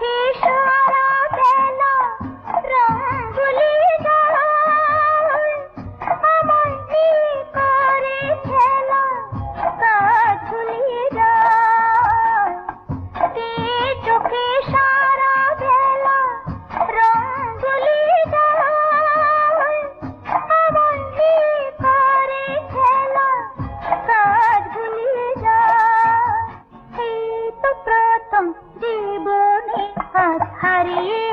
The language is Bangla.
চোখে সারা বেলা রঙ্গলি যায়, আমার নিয়ে করে খেলা কাজ ভুলিয়ে যায়। চোখে সারা বেলা রঙ্গলি যায়, আমার নিয়ে করে খেলা কাজ ভুলিয়ে যায়। এই তো প্রথম জীবনে আজ হারিয়ে